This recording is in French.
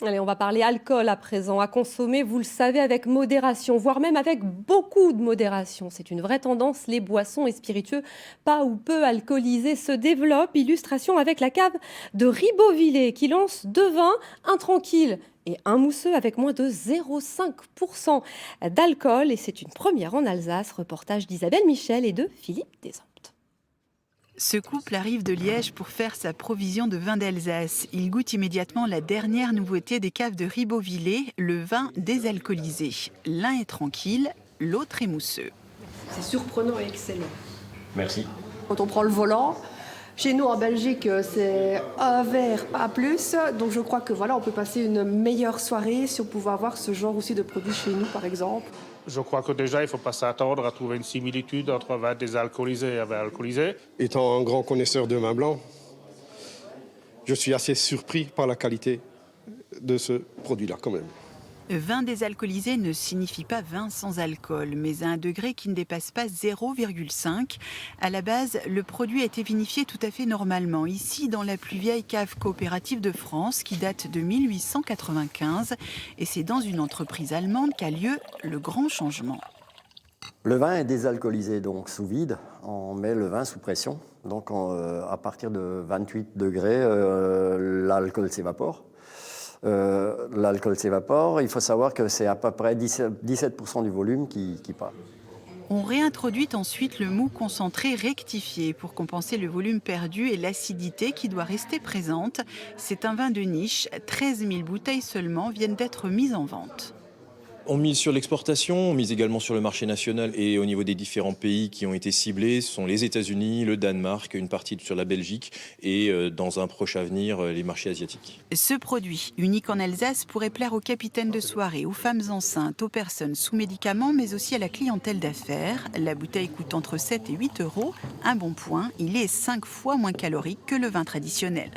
Allez, on va parler alcool à présent, à consommer, vous le savez, avec modération, voire même avec beaucoup de modération. C'est une vraie tendance, les boissons et spiritueux pas ou peu alcoolisés se développent. Illustration avec la cave de Ribeauvillé qui lance deux vins, un tranquille et un mousseux avec moins de 0,5% d'alcool. Et c'est une première en Alsace, reportage d'Isabelle Michel et de Philippe Desampt. Ce couple arrive de Liège pour faire sa provision de vin d'Alsace. Il goûte immédiatement la dernière nouveauté des caves de Ribeauvillé, le vin désalcoolisé. L'un est tranquille, l'autre est mousseux. C'est surprenant et excellent. Merci. Quand on prend le volant, chez nous en Belgique, c'est un verre, pas plus. Donc je crois que voilà, on peut passer une meilleure soirée si on pouvait avoir ce genre aussi de produits chez nous, par exemple. Je crois que déjà, il ne faut pas s'attendre à trouver une similitude entre vin désalcoolisé et vin alcoolisé. Étant un grand connaisseur de vin blanc, je suis assez surpris par la qualité de ce produit-là quand même. Vin désalcoolisé ne signifie pas vin sans alcool, mais à un degré qui ne dépasse pas 0,5. À la base, le produit a été vinifié tout à fait normalement, ici dans la plus vieille cave coopérative de France, qui date de 1895. Et c'est dans une entreprise allemande qu'a lieu le grand changement. Le vin est désalcoolisé, donc sous vide. On met le vin sous pression. Donc à partir de 28 degrés, l'alcool s'évapore. Il faut savoir que c'est à peu près 17% du volume qui part. On réintroduit ensuite le mou concentré rectifié pour compenser le volume perdu et l'acidité qui doit rester présente. C'est un vin de niche, 13 000 bouteilles seulement viennent d'être mises en vente. On mise sur l'exportation, on mise également sur le marché national et au niveau des différents pays qui ont été ciblés, ce sont les États-Unis, le Danemark, une partie sur la Belgique et dans un proche avenir, les marchés asiatiques. Ce produit, unique en Alsace, pourrait plaire aux capitaines de soirée, aux femmes enceintes, aux personnes sous médicaments, mais aussi à la clientèle d'affaires. La bouteille coûte entre 7 et 8 euros. Un bon point, il est 5 fois moins calorique que le vin traditionnel.